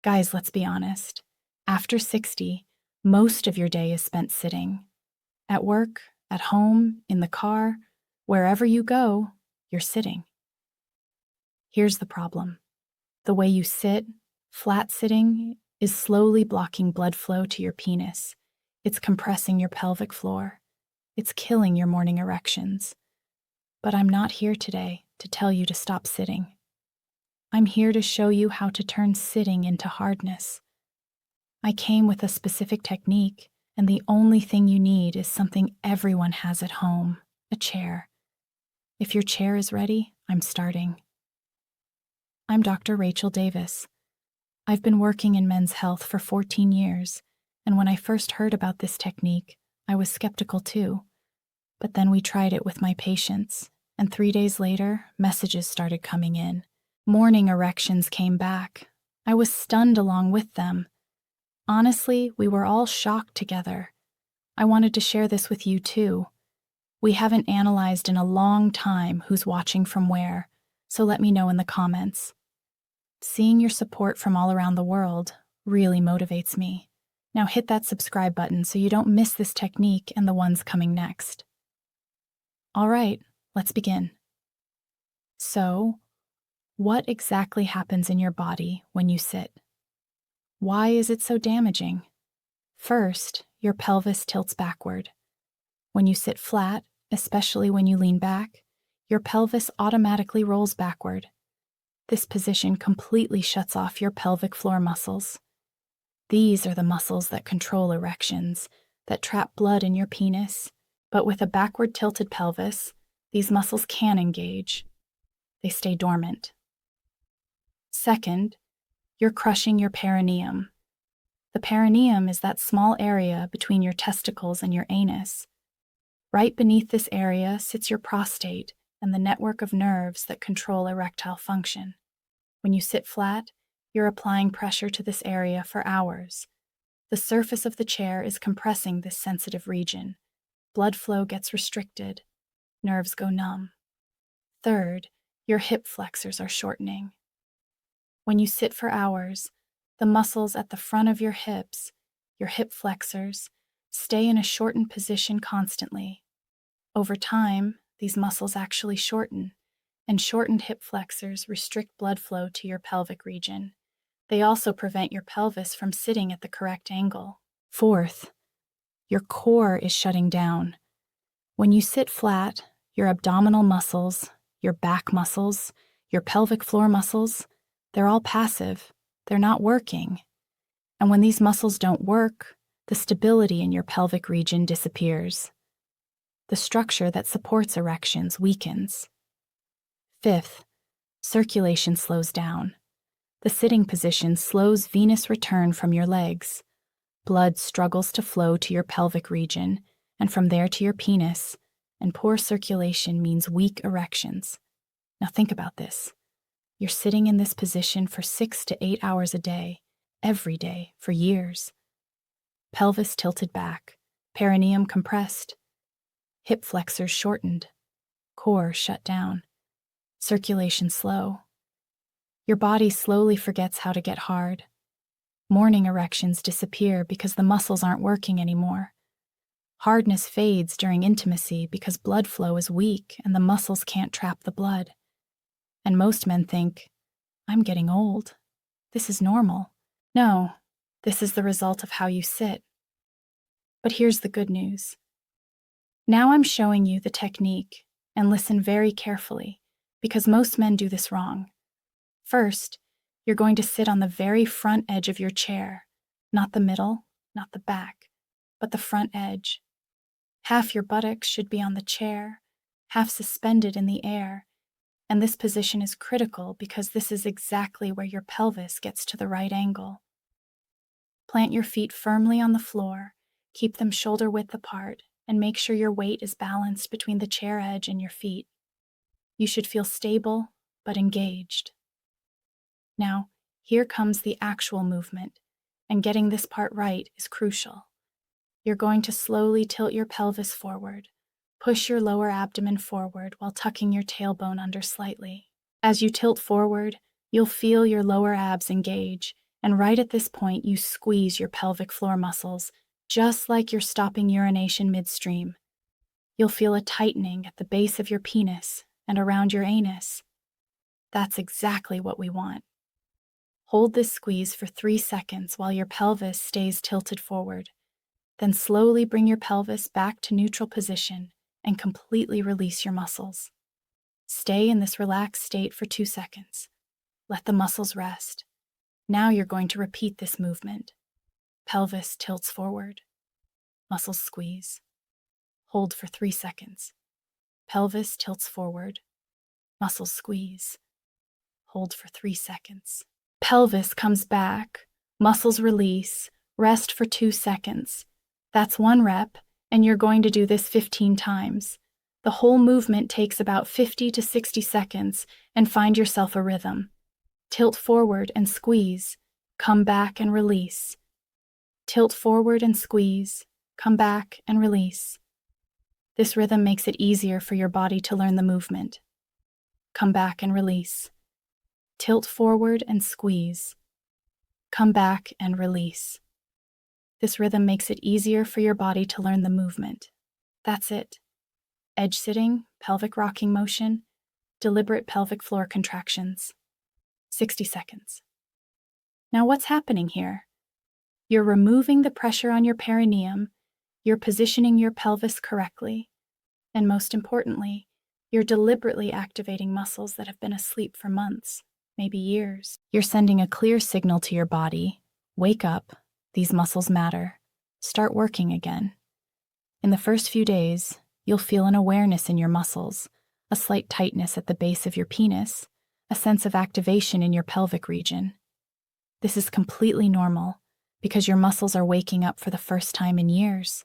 Guys, let's be honest. After 60, most of your day is spent sitting. At work, at home, in the car, wherever you go, you're sitting. Here's the problem. The way you sit, flat sitting, is slowly blocking blood flow to your penis. It's compressing your pelvic floor. It's killing your morning erections. But I'm not here today to tell you to stop sitting. I'm here to show you how to turn sitting into hardness. I came with a specific technique, and the only thing you need is something everyone has at home, a chair. If your chair is ready, I'm starting. I'm Dr. Rachel Davis. I've been working in men's health for 14 years, and when I first heard about this technique, I was skeptical too. But then we tried it with my patients, and 3 days later, messages started coming in. Morning erections came back. I was stunned along with them. Honestly, we were all shocked together. I wanted to share this with you too. We haven't analyzed in a long time who's watching from where, so let me know in the comments. Seeing your support from all around the world really motivates me. Now hit that subscribe button so you don't miss this technique and the ones coming next. All right, let's begin. So, what exactly happens in your body when you sit? Why is it so damaging? First, your pelvis tilts backward. When you sit flat, especially when you lean back, your pelvis automatically rolls backward. This position completely shuts off your pelvic floor muscles. These are the muscles that control erections, that trap blood in your penis. But with a backward tilted pelvis, these muscles can engage. They stay dormant. Second, you're crushing your perineum. The perineum is that small area between your testicles and your anus. Right beneath this area sits your prostate and the network of nerves that control erectile function. When you sit flat, you're applying pressure to this area for hours. The surface of the chair is compressing this sensitive region. Blood flow gets restricted. Nerves go numb. Third, your hip flexors are shortening. When you sit for hours, the muscles at the front of your hips, your hip flexors, stay in a shortened position constantly. Over time, these muscles actually shorten, and shortened hip flexors restrict blood flow to your pelvic region. They also prevent your pelvis from sitting at the correct angle. Fourth, your core is shutting down. When you sit flat, your abdominal muscles, your back muscles, your pelvic floor muscles, they're all passive. They're not working. And when these muscles don't work, the stability in your pelvic region disappears. The structure that supports erections weakens. Fifth, circulation slows down. The sitting position slows venous return from your legs. Blood struggles to flow to your pelvic region, and from there to your penis, and poor circulation means weak erections. Now think about this. You're sitting in this position for 6 to 8 hours a day, every day, for years. Pelvis tilted back, perineum compressed, hip flexors shortened, core shut down, circulation slow. Your body slowly forgets how to get hard. Morning erections disappear because the muscles aren't working anymore. Hardness fades during intimacy because blood flow is weak and the muscles can't trap the blood. And most men think, I'm getting old. This is normal. No, this is the result of how you sit. But here's the good news. Now I'm showing you the technique, and listen very carefully, because most men do this wrong. First, you're going to sit on the very front edge of your chair, not the middle, not the back, but the front edge. Half your buttocks should be on the chair, half suspended in the air, and this position is critical because this is exactly where your pelvis gets to the right angle. Plant your feet firmly on the floor, keep them shoulder width apart, and make sure your weight is balanced between the chair edge and your feet. You should feel stable, but engaged. Now, here comes the actual movement, and getting this part right is crucial. You're going to slowly tilt your pelvis forward. Push your lower abdomen forward while tucking your tailbone under slightly. As you tilt forward, you'll feel your lower abs engage, And right at this point, you squeeze your pelvic floor muscles, just like you're stopping urination midstream. You'll feel a tightening at the base of your penis and around your anus. That's exactly what we want. Hold this squeeze for 3 seconds while your pelvis stays tilted forward. Then slowly bring your pelvis back to neutral position and completely release your muscles. Stay in this relaxed state for 2 seconds. Let the muscles rest. Now you're going to repeat this movement. Pelvis tilts forward. Muscles squeeze. Hold for 3 seconds. Pelvis tilts forward. Muscles squeeze. Hold for 3 seconds. Pelvis comes back. Muscles release. Rest for 2 seconds. That's 1 rep, and you're going to do this 15 times. The whole movement takes about 50 to 60 seconds, and find yourself a rhythm. Tilt forward and squeeze. Come back and release. Tilt forward and squeeze. Come back and release. This rhythm makes it easier for your body to learn the movement. Come back and release. Tilt forward and squeeze. Come back and release. This rhythm makes it easier for your body to learn the movement. That's it. Edge sitting, pelvic rocking motion, deliberate pelvic floor contractions. 60 seconds. Now what's happening here? You're removing the pressure on your perineum, you're positioning your pelvis correctly, and most importantly, you're deliberately activating muscles that have been asleep for months, maybe years. You're sending a clear signal to your body. Wake up. These muscles matter. Start working again. In the first few days, you'll feel an awareness in your muscles, a slight tightness at the base of your penis, a sense of activation in your pelvic region. This is completely normal because your muscles are waking up for the first time in years.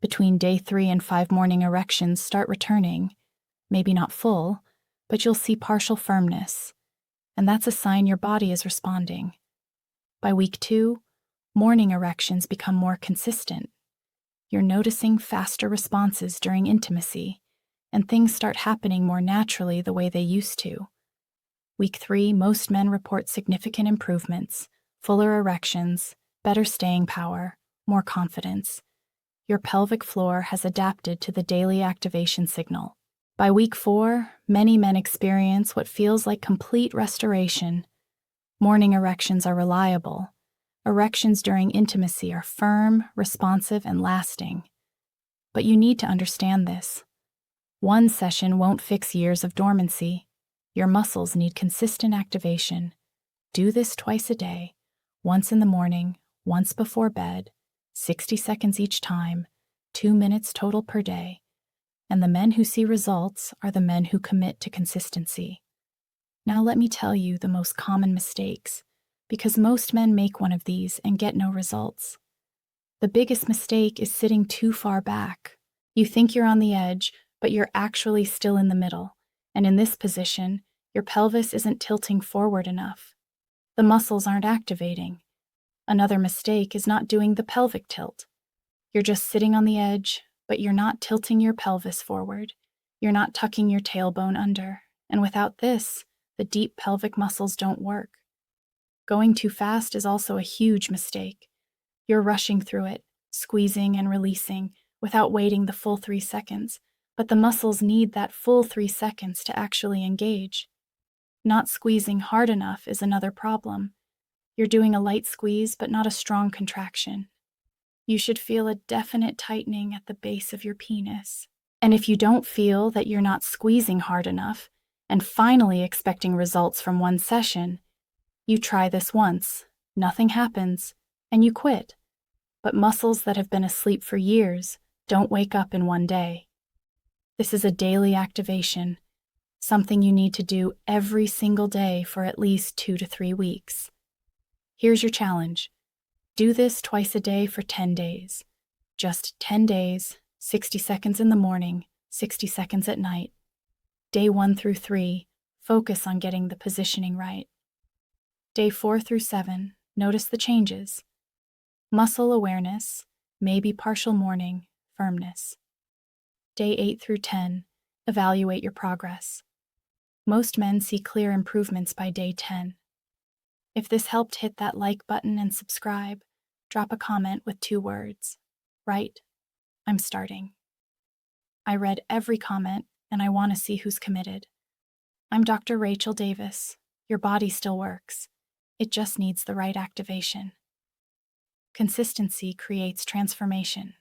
Between day 3 and 5, morning erections start returning, maybe not full, but you'll see partial firmness, and that's a sign your body is responding. By week 2, morning erections become more consistent. You're noticing faster responses during intimacy, and things start happening more naturally the way they used to. Week 3, most men report significant improvements, fuller erections, better staying power, more confidence. Your pelvic floor has adapted to the daily activation signal. By week 4, many men experience what feels like complete restoration. Morning erections are reliable. Erections during intimacy are firm, responsive, and lasting. But you need to understand this. One session won't fix years of dormancy. Your muscles need consistent activation. Do this twice a day, once in the morning, once before bed, 60 seconds each time, 2 minutes total per day. And the men who see results are the men who commit to consistency. Now let me tell you the most common mistakes, because most men make one of these and get no results. The biggest mistake is sitting too far back. You think you're on the edge, but you're actually still in the middle. And in this position, your pelvis isn't tilting forward enough. The muscles aren't activating. Another mistake is not doing the pelvic tilt. You're just sitting on the edge, but you're not tilting your pelvis forward. You're not tucking your tailbone under. And without this, the deep pelvic muscles don't work. Going too fast is also a huge mistake. You're rushing through it, squeezing and releasing, without waiting the full 3 seconds. But the muscles need that full 3 seconds to actually engage. Not squeezing hard enough is another problem. You're doing a light squeeze, but not a strong contraction. You should feel a definite tightening at the base of your penis. And if you don't feel that you're not squeezing hard enough, and finally expecting results from one session, you try this once, nothing happens, and you quit. But muscles that have been asleep for years don't wake up in one day. This is a daily activation, something you need to do every single day for at least 2 to 3 weeks. Here's your challenge. Do this twice a day for 10 days. Just 10 days, 60 seconds in the morning, 60 seconds at night. Day 1 through 3, focus on getting the positioning right. Day 4 through 7, notice the changes. Muscle awareness, maybe partial morning, firmness. Day 8 through 10, evaluate your progress. Most men see clear improvements by day 10. If this helped, hit that like button and subscribe. Drop a comment with 2 words. Write, "I'm starting." I read every comment, and I want to see who's committed. I'm Dr. Rachel Davis. Your body still works. It just needs the right activation. Consistency creates transformation.